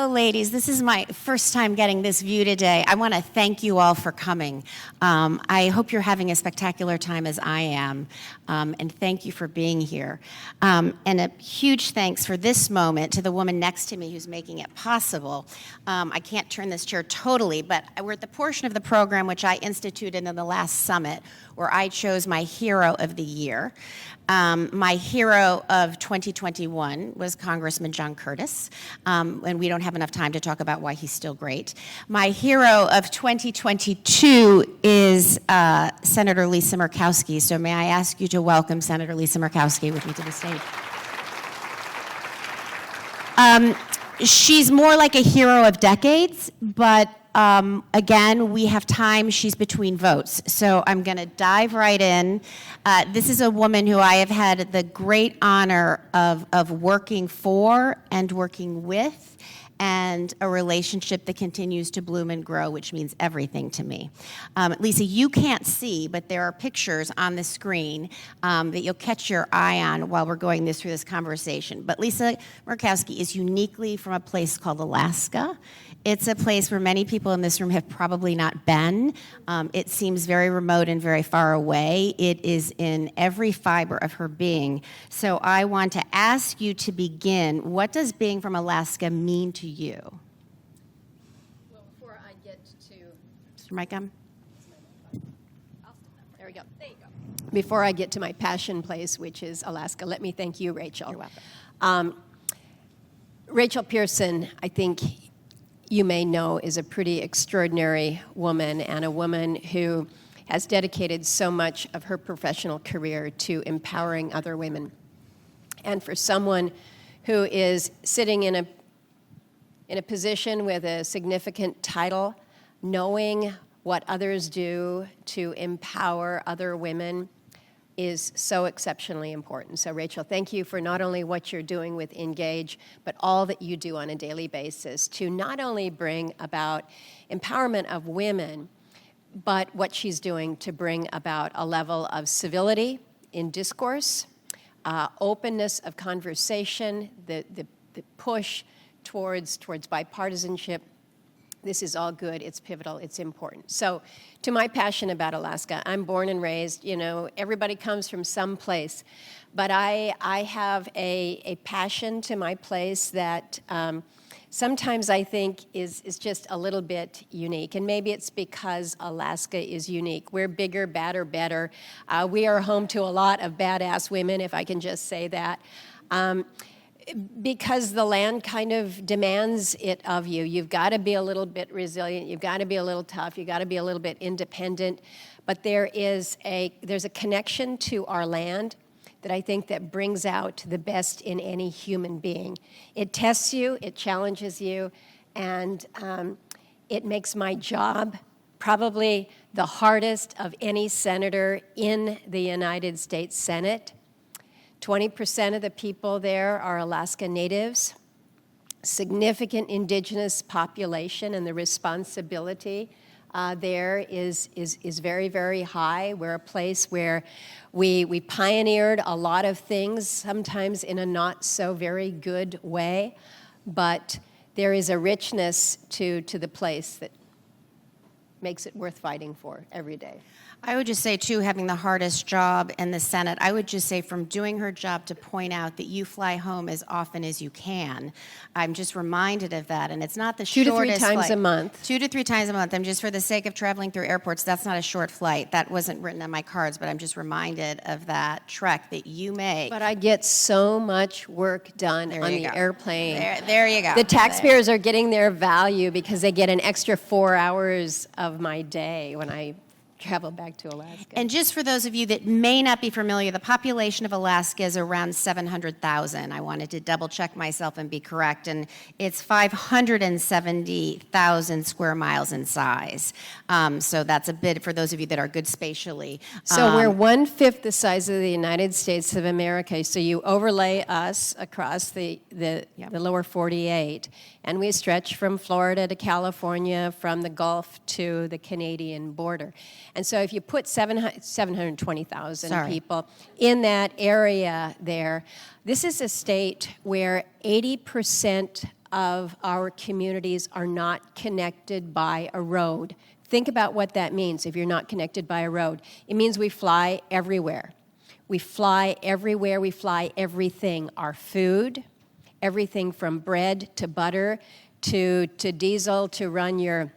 ladies, this is my first time getting this view today. I want to thank you all for coming. I hope you're having a spectacular time as I am, and thank you for being here. And a huge thanks for this moment to the woman next to me who's making it possible. I can't turn this chair totally, but we're at the portion of the program which I instituted in the last summit, where I chose my hero of the year. My hero of 2021 was Congressman John Curtis, and we don't have enough time to talk about why he's still great. My hero of 2022 is Senator Lisa Murkowski, so may I ask you to welcome Senator Lisa Murkowski with me to the stage. She's more like a hero of decades, but again, we have time. She's between votes. So I'm going to dive right in. This is a woman who I have had the great honor of working for and working with, and a relationship that continues to bloom and grow, which means everything to me. Lisa, you can't see, but there are pictures on the screen that you'll catch your eye on while we're going through this conversation. But Lisa Murkowski is uniquely from a place called Alaska. It's a place where many people in this room have probably not been. It seems very remote and very far away. It is in every fiber of her being. So I want to ask you to begin. What does being from Alaska mean to you? Well, before I get to... Mr. Micah? There we go. There you go. Before I get to my passion place, which is Alaska, let me thank you, Rachel. You're welcome. Rachel Pearson, I think you may know, is a pretty extraordinary woman, and a woman who has dedicated so much of her professional career to empowering other women. And for someone who is sitting in a position with a significant title, knowing what others do to empower other women is so exceptionally important. So Rachel, thank you for not only what you're doing with Engage, but all that you do on a daily basis to not only bring about empowerment of women, but what she's doing to bring about a level of civility in discourse, openness of conversation, the push towards bipartisanship. This is all good, it's pivotal, it's important. So to my passion about Alaska, I'm born and raised, everybody comes from some place, but I have a passion to my place that sometimes I think is just a little bit unique, and maybe it's because Alaska is unique. We're bigger, badder, better. We are home to a lot of badass women, if I can just say that. Because the land kind of demands it of you. You've got to be a little bit resilient. You've got to be a little tough. You've got to be a little bit independent. But there's a connection to our land that I think that brings out the best in any human being. It tests you, it challenges you, and it makes my job probably the hardest of any senator in the United States Senate. 20% of the people there are Alaska Natives, significant indigenous population, and the responsibility there is very, very high. We're a place where we pioneered a lot of things, sometimes in a not so very good way, but there is a richness to the place that makes it worth fighting for every day. I would just say, too, having the hardest job in the Senate, I would just say from doing her job to point out that you fly home as often as you can. I'm just reminded of that, and it's not the shortest flight. 2 to 3 times a month. 2 to 3 times a month. I'm just, for the sake of traveling through airports, that's not a short flight. That wasn't written on my cards, but I'm just reminded of that trek that you make. But I get so much work done on the airplane. There you go. The taxpayers are getting their value because they get an extra 4 hours of my day when I travel back to Alaska. And just for those of you that may not be familiar, the population of Alaska is around 700,000. I wanted to double check myself and be correct, and it's 570,000 square miles in size. So that's a bit for those of you that are good spatially. So we're 1/5 the size of the United States of America. So you overlay us across the lower 48, and we stretch from Florida to California, from the Gulf to the Canadian border. And so if you put 720,000 people in that area there, this is a state where 80% of our communities are not connected by a road. Think about what that means if you're not connected by a road. It means we fly everywhere. We fly everywhere, we fly everything. Our food, everything from bread to butter to diesel to run your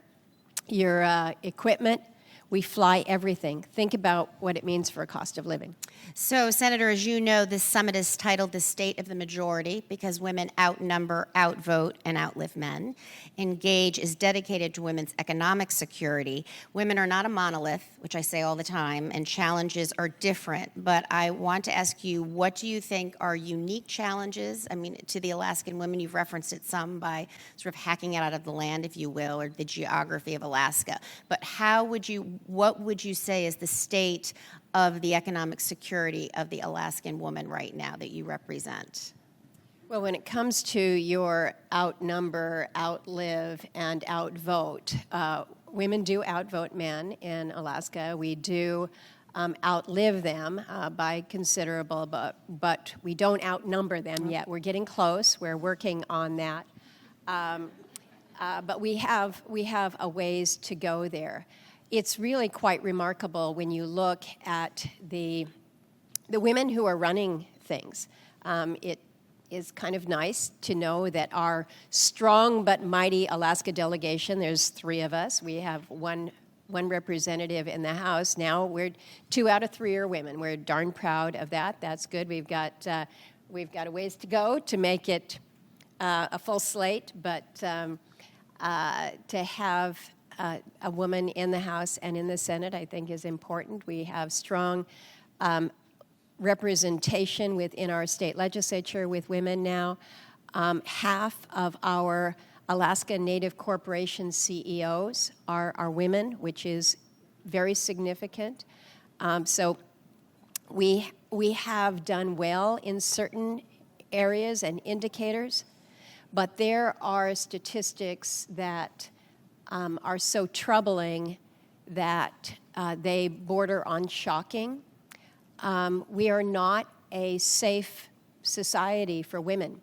equipment. We fly everything. Think about what it means for a cost of living. So, Senator, as you know, this summit is titled The State of the Majority because women outnumber, outvote, and outlive men. Engage is dedicated to women's economic security. Women are not a monolith, which I say all the time, and challenges are different. But I want to ask you, what do you think are unique challenges? I mean, to the Alaskan women, you've referenced it some by sort of hacking it out of the land, if you will, or the geography of Alaska. But what would you say is the state of the economic security of the Alaskan woman right now that you represent? Well, when it comes to your outnumber, outlive, and outvote, women do outvote men in Alaska. We do outlive them by considerable, but we don't outnumber them yet. We're getting close. We're working on that. But we have a ways to go there. It's really quite remarkable when you look at the women who are running things. It is kind of nice to know that our strong but mighty Alaska delegation, there's 3 of us. We have one representative in the House. Now 2 out of 3 are women. We're darn proud of that. That's good. We've got a ways to go to make it a full slate, but to have a woman in the House and in the Senate, I think, is important. We have strong representation within our state legislature with women now. Half of our Alaska Native Corporation CEOs are women, which is very significant. So we have done well in certain areas and indicators, but there are statistics that are so troubling that they border on shocking. We are not a safe society for women.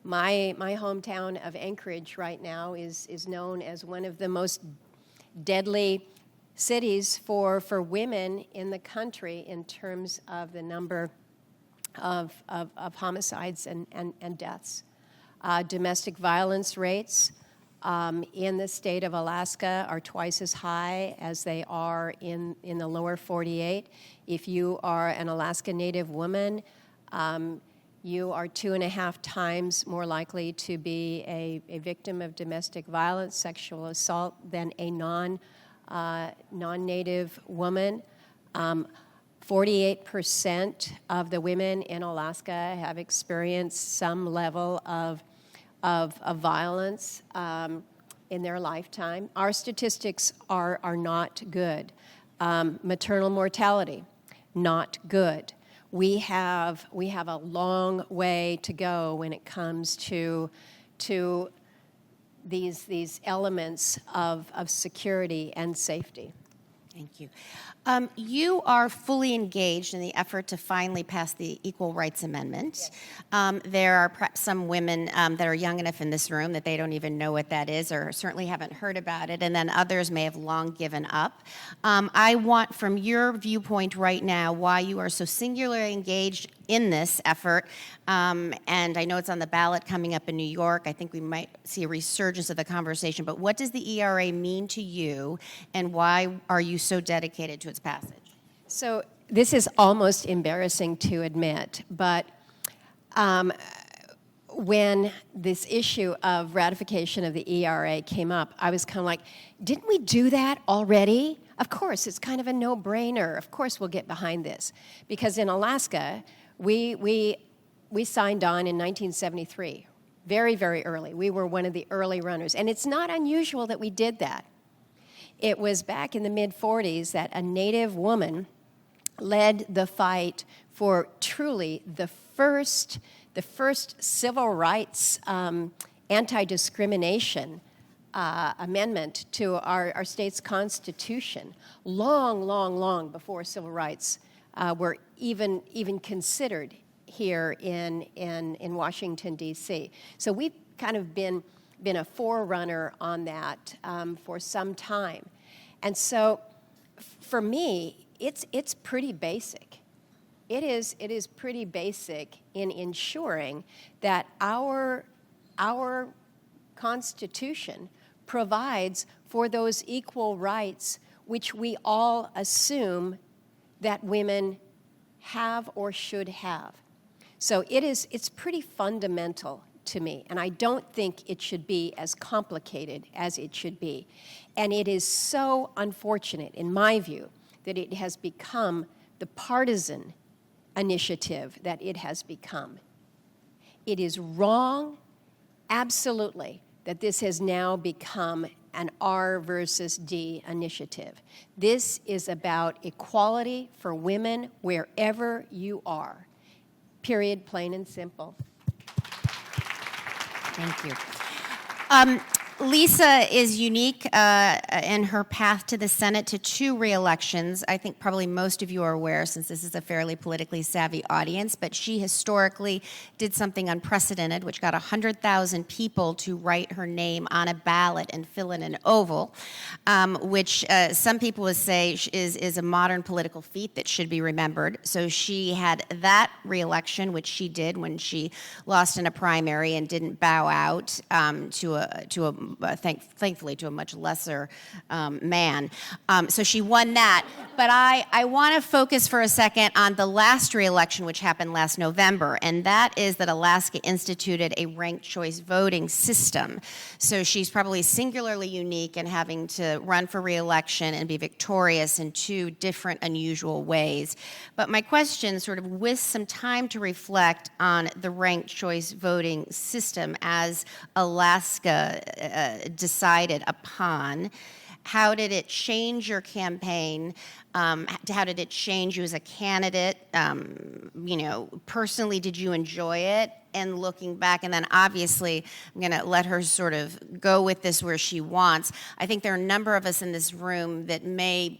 My hometown of Anchorage right now is known as one of the most deadly cities for women in the country in terms of the number of homicides and deaths. Domestic violence rates in the state of Alaska are twice as high as they are in the lower 48. If you are an Alaska Native woman, you are 2.5 times more likely to be a victim of domestic violence, sexual assault, than a non-Native woman. 48% of the women in Alaska have experienced some level of violence in their lifetime. Our statistics are not good. Maternal mortality, not good. We have a long way to go when it comes to these elements of security and safety. Thank you. You are fully engaged in the effort to finally pass the Equal Rights Amendment. Yes. There are perhaps some women that are young enough in this room that they don't even know what that is or certainly haven't heard about it, and then others may have long given up. I want, from your viewpoint right now, why you are so singularly engaged in this effort, and I know it's on the ballot coming up in New York. I think we might see a resurgence of the conversation, but what does the ERA mean to you, and why are you so dedicated to its passage? So this is almost embarrassing to admit, but when this issue of ratification of the ERA came up, I was kind of like, didn't we do that already? Of course, it's kind of a no-brainer. Of course we'll get behind this. Because in Alaska, we signed on in 1973, very, very early. We were one of the early runners. And it's not unusual that we did that. It was back in the mid-40s that a Native woman led the fight for truly the first civil rights anti-discrimination amendment to our state's constitution, long before civil rights were even considered here in Washington, D.C. So kind of been a forerunner on that for some time. And so for me, it's pretty basic. It is pretty basic in ensuring that our Constitution provides for those equal rights which we all assume that women have or should have. So it's pretty fundamental to me, and I don't think it should be as complicated as it should be. And it is so unfortunate, in my view, that it has become the partisan initiative that it has become. It is wrong, absolutely, that this has now become an R versus D initiative. This is about equality for women wherever you are. Period, plain and simple. Thank you. Lisa is unique in her path to the Senate to 2 re-elections. I think probably most of you are aware, since this is a fairly politically savvy audience, but she historically did something unprecedented, which got 100,000 people to write her name on a ballot and fill in an oval, which some people would say is a modern political feat that should be remembered. So she had that re-election, which she did when she lost in a primary and didn't bow out thankfully to a much lesser man. So she won that. But I want to focus for a second on the last re-election, which happened last November, and that is that Alaska instituted a ranked choice voting system. So she's probably singularly unique in having to run for re-election and be victorious in 2 different, unusual ways. But my question, sort of with some time to reflect on the ranked choice voting system as Alaska decided upon, how did it change your campaign? How did it change you as a candidate? Personally, did you enjoy it? And looking back, and then obviously I'm going to let her sort of go with this where she wants. I think there are a number of us in this room that may,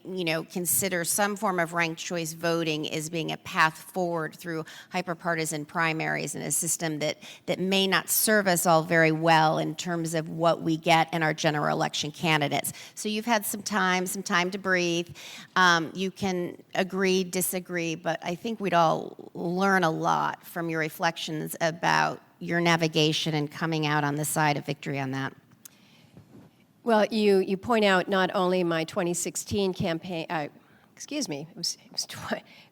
consider some form of ranked choice voting as being a path forward through hyperpartisan primaries and a system that may not serve us all very well in terms of what we get in our general election candidates. So you've had some time to breathe. You can agree, disagree, but I think we'd all learn a lot from your reflections about your navigation and coming out on the side of victory on that. Well, you point out not only my 2016 campaign, it was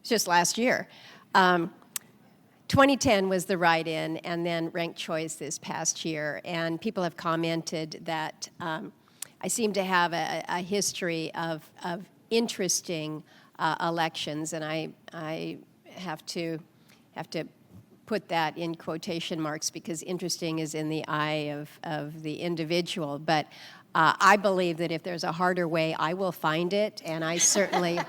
just last year. 2010 was the write-in, and then ranked choice this past year. And people have commented that I seem to have a history of interesting elections, and I have to put that in quotation marks because interesting is in the eye of the individual. But I believe that if there's a harder way, I will find it, and I certainly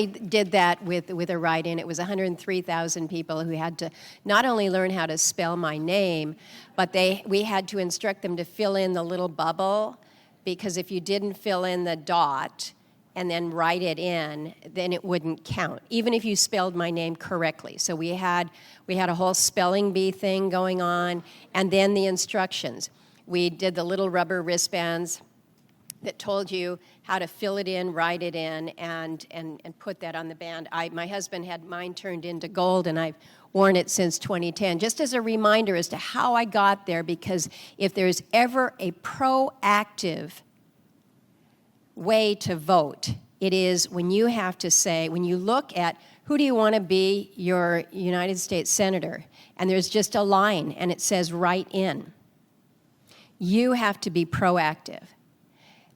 did that with a write-in. It was 103,000 people who had to not only learn how to spell my name, but we had to instruct them to fill in the little bubble, because if you didn't fill in the dot and then write it in, then it wouldn't count, even if you spelled my name correctly. So we had a whole spelling bee thing going on, and then the instructions. We did the little rubber wristbands that told you how to fill it in, write it in, and put that on the band. My husband had mine turned into gold, and I've worn it since 2010, just as a reminder as to how I got there, because if there's ever a proactive way to vote, it is when you have to say, when you look at who do you want to be your United States Senator, and there's just a line, and it says write in. You have to be proactive.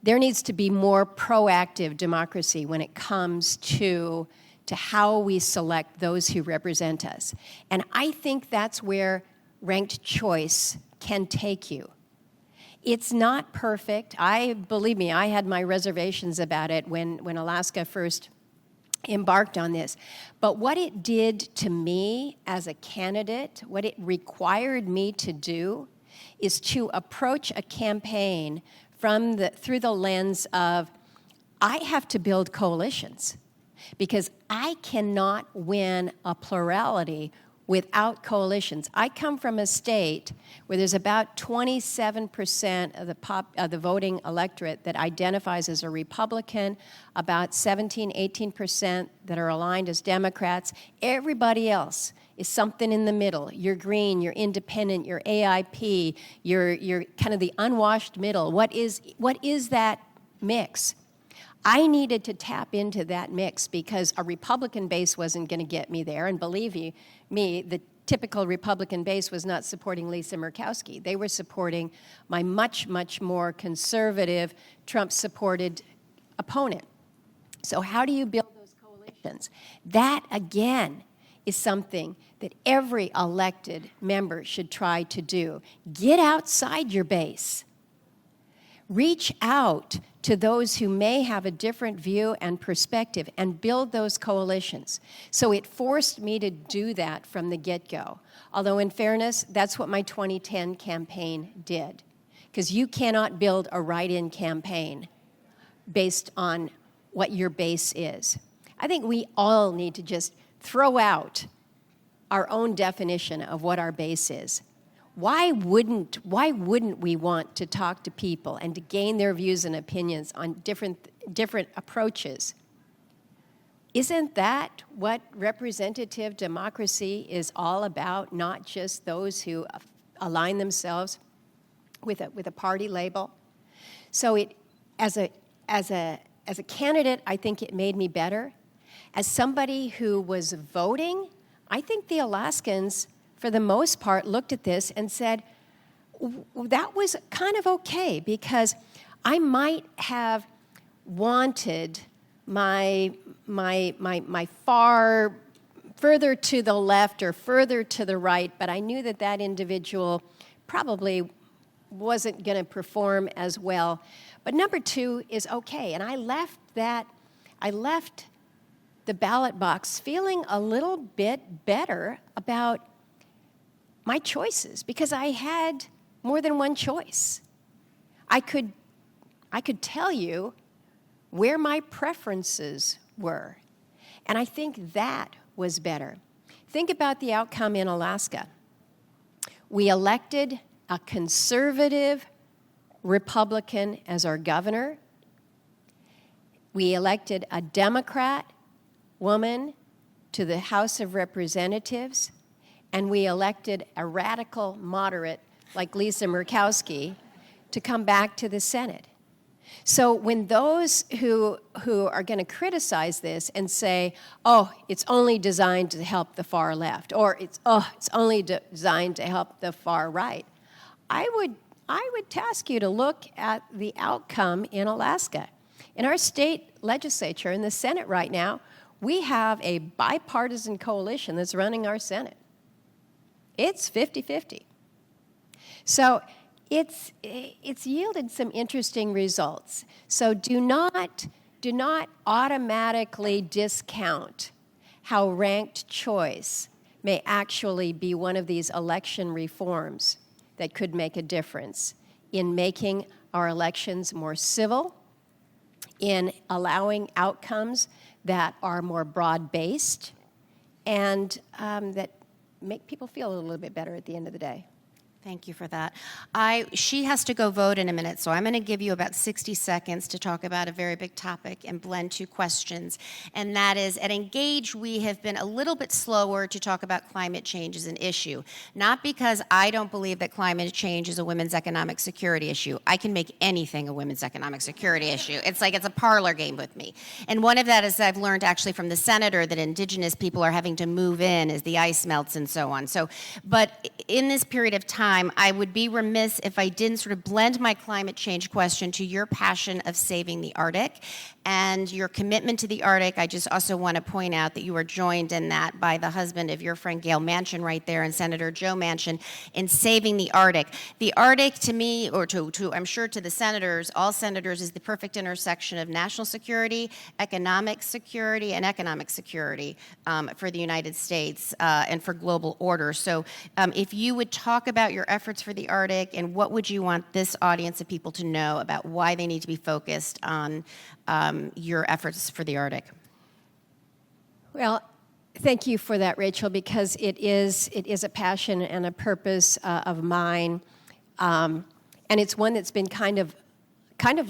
There needs to be more proactive democracy when it comes to how we select those who represent us. And I think that's where ranked choice can take you. It's not perfect. Believe me, I had my reservations about it when Alaska first embarked on this. But what it did to me as a candidate, what it required me to do, is to approach a campaign through the lens of, I have to build coalitions, because I cannot win a plurality without coalitions. I come from a state where there's about 27% of the voting electorate that identifies as a Republican, about 17, 18% that are aligned as Democrats. Everybody else is something in the middle. You're green, you're independent, you're AIP, you're kind of the unwashed middle. What is that mix? I needed to tap into that mix because a Republican base wasn't going to get me there. And believe me, the typical Republican base was not supporting Lisa Murkowski. They were supporting my much, much more conservative, Trump-supported opponent. So how do you build those coalitions? That, again, is something that every elected member should try to do. Get outside your base. Reach out to those who may have a different view and perspective and build those coalitions. So it forced me to do that from the get-go. Although in fairness, that's what my 2010 campaign did. Because you cannot build a write-in campaign based on what your base is. I think we all need to just throw out our own definition of what our base is. Why wouldn't we want to talk to people and to gain their views and opinions on different approaches? Isn't that what representative democracy is all about? Not just those who align themselves with a party label. So as a candidate, I think it made me better. As somebody who was voting, I think the Alaskans, for the most part, looked at this and said, that was kind of okay, because I might have wanted my far further to the left or further to the right, but I knew that individual probably wasn't going to perform as well. But number two is okay, and I left the ballot box feeling a little bit better about my choices, because I had more than one choice. I could tell you where my preferences were, and I think that was better. Think about the outcome in Alaska. We elected a conservative Republican as our governor. We elected a Democrat woman to the House of Representatives. And we elected a radical moderate like Lisa Murkowski to come back to the Senate. So when those who are going to criticize this and say, oh, it's only designed to help the far left, or it's only designed to help the far right, I would task you to look at the outcome in Alaska. In our state legislature, in the Senate right now, we have a bipartisan coalition that's running our Senate. It's 50-50. So it's yielded some interesting results. So do not automatically discount how ranked choice may actually be one of these election reforms that could make a difference in making our elections more civil, in allowing outcomes that are more broad-based, and that make people feel a little bit better at the end of the day. Thank you for that. She has to go vote in a minute, so I'm going to give you about 60 seconds to talk about a very big topic and blend two questions. And that is, at Engage, we have been a little bit slower to talk about climate change as an issue. Not because I don't believe that climate change is a women's economic security issue. I can make anything a women's economic security issue. It's like it's a parlor game with me. And one of that is I've learned actually from the senator that indigenous people are having to move in as the ice melts and so on. So, but in this period of time, I would be remiss if I didn't sort of blend my climate change question to your passion of saving the Arctic and your commitment to the Arctic. I just also want to point out that you are joined in that by the husband of your friend Gail Manchin right there, and Senator Joe Manchin, in saving the Arctic. The Arctic, to me, or to I'm sure to the senators, all senators, is the perfect intersection of national security, economic security, and economic security for the United States and for global order. So if you would talk about your efforts for the Arctic, and what would you want this audience of people to know about why they need to be focused on your efforts for the Arctic? Well, Thank you for that, Rachel, because it is a passion and a purpose of mine, and it's one that's been kind of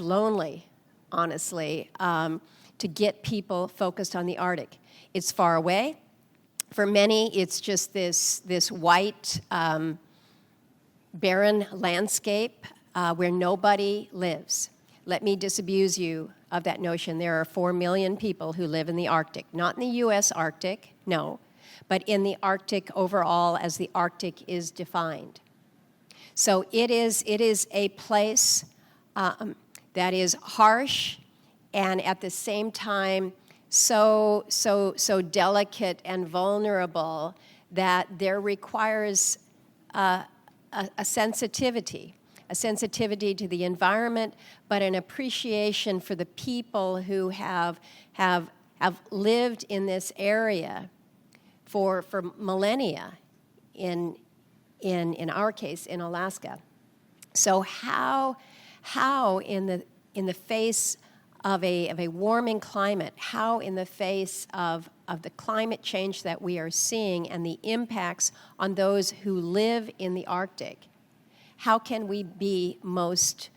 lonely, honestly, to get people focused on the Arctic. It's far away. For many, it's just this white, barren landscape where nobody lives. Let me disabuse you of that notion. There are 4 million people who live in the Arctic, not in the U.S. Arctic, no, but in the Arctic overall as the Arctic is defined. So it is a place that is harsh and at the same time so delicate and vulnerable that there requires a sensitivity to the environment, but an appreciation for the people who have lived in this area for millennia, in our case, in Alaska. So how in the face of a warming climate, how in the face of the climate change that we are seeing and the impacts on those who live in the Arctic, how can we be most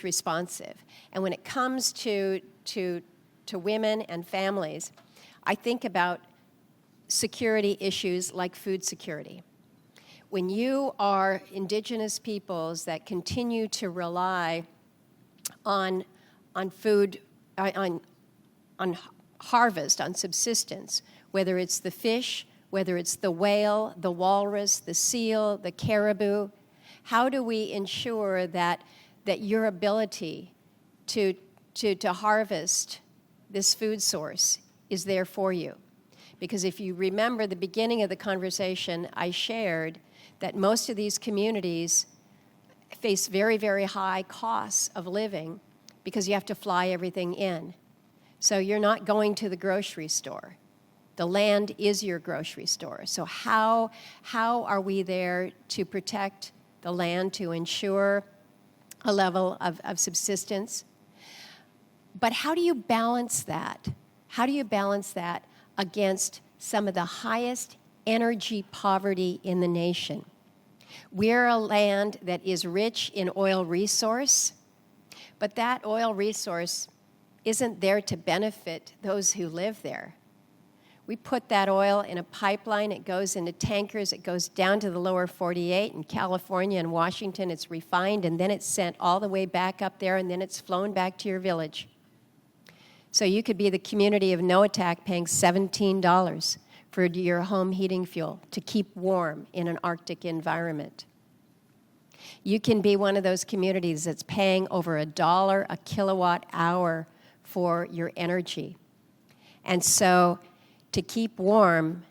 responsive? And when it comes to women and families, I think about security issues like food security. When you are indigenous peoples that continue to rely on food, on harvest, on subsistence, whether it's the fish, whether it's the whale, the walrus, the seal, the caribou, how do we ensure that your ability to harvest this food source is there for you? Because if you remember the beginning of the conversation, I shared that most of these communities face very, very high costs of living because you have to fly everything in. So you're not going to the grocery store. The land is your grocery store. So how are we there to protect the land, to ensure a level of subsistence? But how do you balance that? How do you balance that against some of the highest energy poverty in the nation? We're a land that is rich in oil resource, but that oil resource isn't there to benefit those who live there. We put that oil in a pipeline, it goes into tankers, it goes down to the lower 48 in California and Washington, it's refined, and then it's sent all the way back up there, and then it's flown back to your village. So you could be the community of Noatak paying $17 for your home heating fuel to keep warm in an Arctic environment. You can be one of those communities that's paying over $1 a kilowatt hour for your energy. And so to keep warm,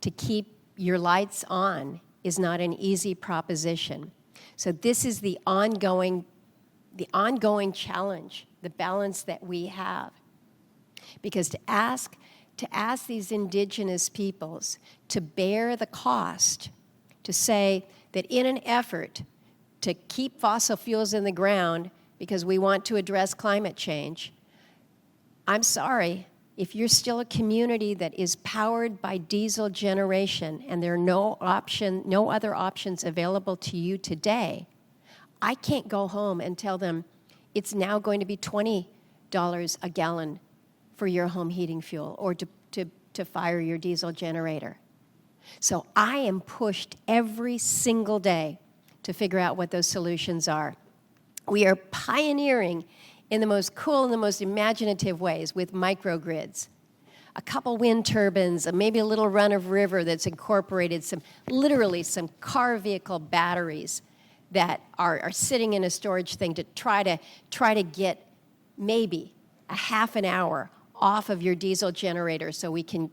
to keep your lights on is not an easy proposition. So this is the ongoing challenge, the balance that we have. Because to ask these indigenous peoples to bear the cost, to say that in an effort to keep fossil fuels in the ground because we want to address climate change, I'm sorry, if you're still a community that is powered by diesel generation and there are no other options available to you today, I can't go home and tell them it's now going to be $20 a gallon for your home heating fuel or to fire your diesel generator. So I am pushed every single day to figure out what those solutions are. We are pioneering in the most cool and the most imaginative ways with microgrids. A couple wind turbines, maybe a little run of river that's incorporated some car vehicle batteries that are sitting in a storage thing to try to get maybe a half an hour off of your diesel generator so we can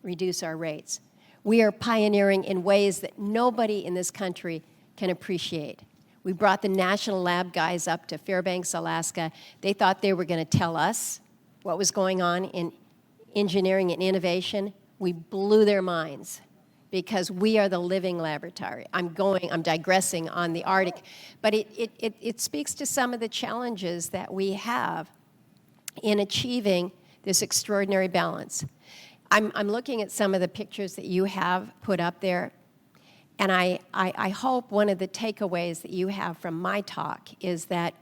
reduce our rates. We are pioneering in ways that nobody in this country can appreciate. We brought the national lab guys up to Fairbanks, Alaska. They thought they were going to tell us what was going on in engineering and innovation. We blew their minds because we are the living laboratory. I'm digressing on the Arctic, but it speaks to some of the challenges that we have in achieving this extraordinary balance. I'm looking at some of the pictures that you have put up there, and I hope one of the takeaways that you have from my talk is that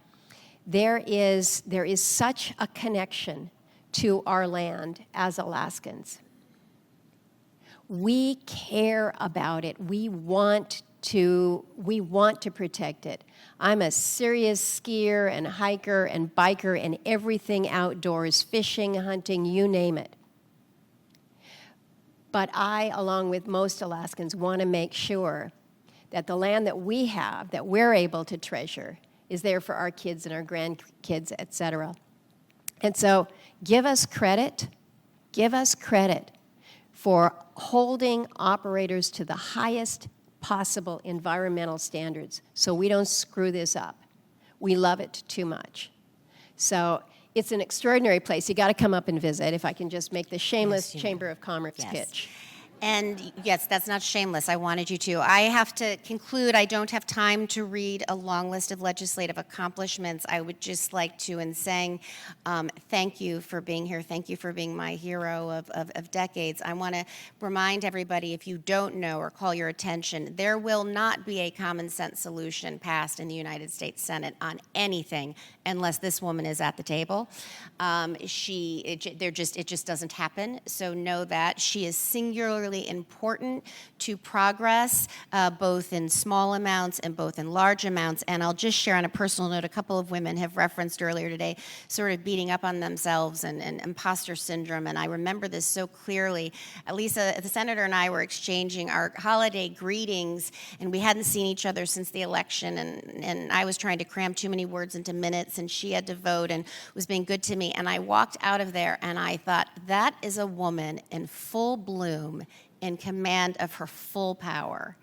there is such a connection to our land as Alaskans. We care about it. We want to protect it. I'm a serious skier and hiker and biker and everything outdoors, fishing, hunting, you name it. But I, along with most Alaskans, want to make sure that the land that we have, that we're able to treasure, is there for our kids and our grandkids, et cetera. And so give us credit for holding operators to the highest possible environmental standards so we don't screw this up. We love it too much. So it's an extraordinary place. You got to come up and visit, if I can just make the shameless Chamber of Commerce pitch. And yes, that's not shameless. I wanted you to. I have to conclude. I don't have time to read a long list of legislative accomplishments. I would just like to, in saying thank you for being here. Thank you for being my hero of decades. I want to remind everybody, if you don't know or call your attention, there will not be a common sense solution passed in the United States Senate on anything unless this woman is at the table. It just doesn't happen. So know that she is singularly important to progress, both in small amounts and both in large amounts. And I'll just share on a personal note, a couple of women have referenced earlier today sort of beating up on themselves and imposter syndrome. And I remember this so clearly. Lisa, the senator, and I were exchanging our holiday greetings, and we hadn't seen each other since the election. And I was trying to cram too many words into minutes, and she had to vote and was being good to me. And I walked out of there, and I thought, that is a woman in full bloom, in command of her full power.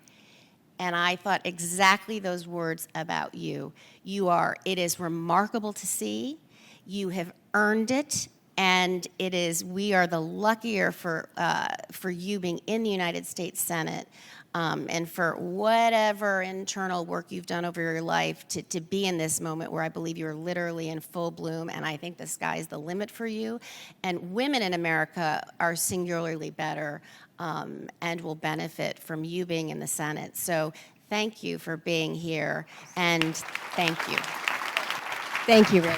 And I thought exactly those words about you. It is remarkable to see. You have earned it, and we are the luckier for you being in the United States Senate, and for whatever internal work you've done over your life to be in this moment where I believe you're literally in full bloom, and I think the sky's the limit for you. And women in America are singularly better and will benefit from you being in the Senate. So thank you for being here, and thank you. Thank you, Ray.